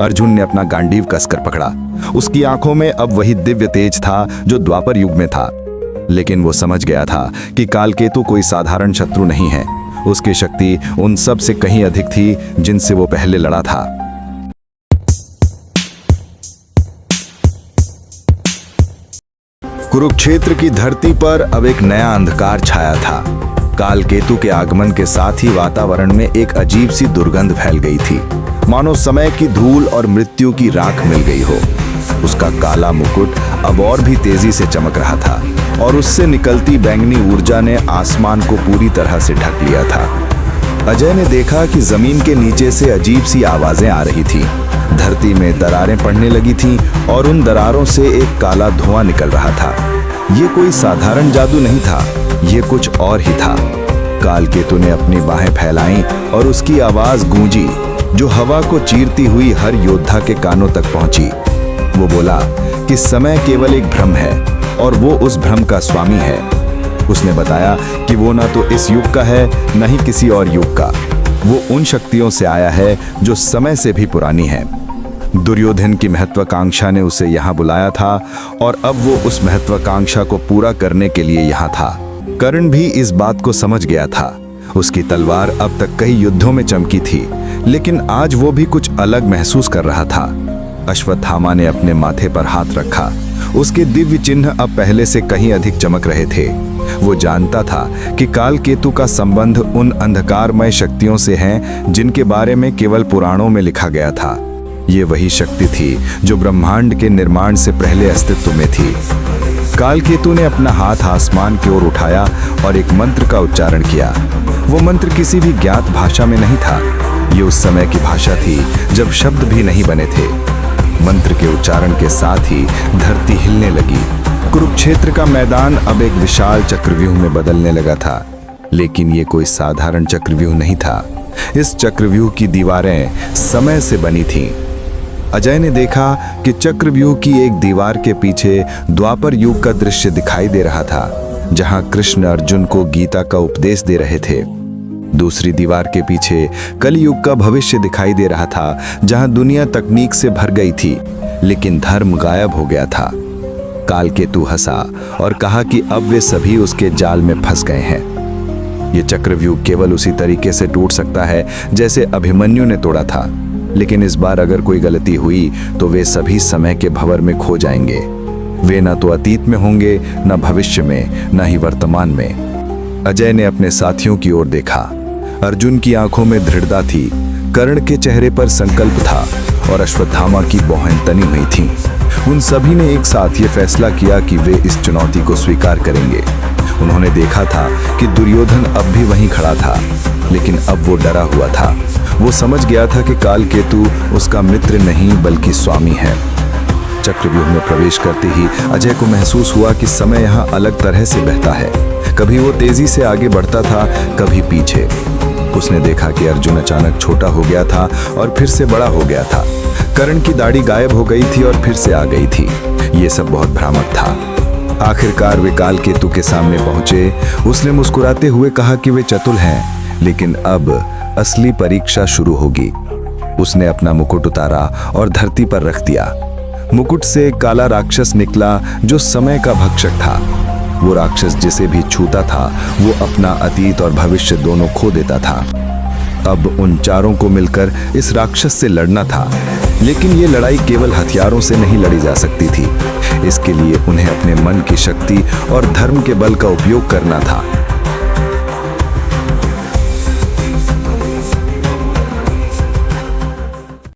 अर्जुन ने अपना गांडीव कसकर पकड़ा। उसकी आंखों में अब वही दिव्य तेज था जो द्वापर युग में था। लेकिन वो समझ गया था कि कालकेतु कोई साधारण शत्रु नहीं है। उसकी शक्ति उन सब से कहीं अधिक थी जिनसे वो पहले लड़ा था। कुरुक्षेत्र की धरती पर अब एक नया अंधकार छाया था। कालकेतु के आगमन के साथ ही वातावरण में एक अजीब सी दुर्गंध फैल गई थी, मानो समय की धूल और मृत्यु की राख मिल गई हो। उसका काला मुकुट अब और भी तेजी से चमक रहा था और उससे निकलती बैंगनी ऊर्जा ने आसमान को पूरी तरह से ढक लिया था। अजय ने देखा कि जमीन के नीचे से अजीब सी आवाजें आ रही थी। धरती में दरारें पड़ने लगी थीं और उन दरारों से एक काला धुआं निकल रहा था। ये कोई साधारण जादू नहीं था, ये कुछ और ही था। कालकेतु ने अपनी बाहें फैलाईं और उसकी आवाज गूंजी जो हवा को चीरती हुई हर योद्धा के कानों तक पहुंची। वो बोला कि समय केवल एक भ्रम है और वो उस भ्रम का स्वामी है। उसने बताया कि वो ना तो इस युग का है न ही किसी और युग का। वो उन शक्तियों से आया है जो समय से भी पुरानी है। दुर्योधन की महत्वाकांक्षा ने उसे यहाँ बुलाया था और अब वो उस महत्वाकांक्षा को पूरा करने के लिए यहाँ था। कर्ण भी इस बात को समझ गया था। उसकी तलवार अब तक कई युद्धों में चमकी थी, लेकिन आज वो भी कुछ अलग महसूस कर रहा था। अश्वत्थामा ने अपने माथे पर हाथ रखा। उसके दिव्य चिन्ह अब पहले से कहीं अधिक चमक रहे थे। वो जानता था कि कालकेतु का संबंध उन अंधकारमय शक्तियों से है जिनके बारे में केवल पुराणों में लिखा गया था। ये वही शक्ति थी जो ब्रह्मांड के निर्माण से पहले अस्तित्व में थी। कालकेतु ने अपना हाथ आसमान की ओर उठाया और एक मंत्र का उच्चारण किया। वो मंत्र किसी भी ज्ञात भाषा में नहीं था। ये उस समय की भाषा थी जब शब्द भी नहीं बने थे। मंत्र के उच्चारण के साथ ही धरती हिलने लगी। कुरुक्षेत्र का मैदान अब एक विशाल चक्रव्यूह में बदलने लगा था। लेकिन ये कोई साधारण चक्रव्यूह नहीं था। इस चक्रव्यूह की दीवारें समय से बनी थीं। अजय ने देखा कि चक्रव्यूह की एक दीवार के पीछे द्वापर युग का दृश्य दिखाई दे रहा था, जहां कृष्ण अर्जुन को गीता का उपदेश दे रहे थे। दूसरी दीवार के पीछे कलयुग का भविष्य दिखाई दे रहा था, जहां दुनिया तकनीक से भर गई थी लेकिन धर्म गायब हो गया था। कालकेतु हंसा और कहा कि अब वे सभी उसके जाल में फंस गए हैं। ये चक्रव्यूह केवल उसी तरीके से टूट सकता है जैसे अभिमन्यु ने तोड़ा था, लेकिन इस बार अगर कोई गलती हुई तो वे सभी समय के भंवर में खो जाएंगे। वे न तो अतीत में होंगे, न भविष्य में, न ही वर्तमान में। अजय ने अपने साथियों की ओर देखा। अर्जुन की आंखों में दृढ़ता थी, कर्ण के चेहरे पर संकल्प था और अश्वत्थामा की भौहें तनी हुई थीं। उन सभी ने एक साथ ये फैसला किया कि वे इस चुनौती को स्वीकार करेंगे। उन्होंने देखा था कि दुर्योधन अब भी वहीं खड़ा था, लेकिन अब वो डरा हुआ था। वो समझ गया था कि कालकेतु उसका मित्र नहीं बल्कि स्वामी है। चक्रव्यूह में प्रवेश करते ही अजय को महसूस हुआ कि समय यहाँ अलग तरह से बहता है। कभी वो तेजी से आगे बढ़ता था, कभी पीछे। उसने देखा कि अर्जुन अचानक छोटा हो गया था और फिर से बड़ा हो गया था। कर्ण की दाढ़ी गायब हो गई थी और फिर से आ गई थी। ये सब बहुत भ्रामक था। आखिरकार वे कालकेतु के सामने पहुंचे। उसने मुस्कुराते हुए कहा कि वे चतुर हैं, लेकिन अब असली परीक्षा शुरू होगी। उसने अपना मुकुट उतारा और धरती पर रख दिया। मुकुट से एक काला राक्षस निकला जो समय का भक्षक था। वो राक्षस जिसे भी छूता था वो अपना अतीत और भविष्य दोनों खो देता था। अब उन चारों को मिलकर इस राक्षस से लड़ना था, लेकिन ये लड़ाई केवल हथियारों से नहीं लड़ी जा सकती थी। इसके लिए उन्हें अपने मन की शक्ति और धर्म के बल का उपयोग करना था।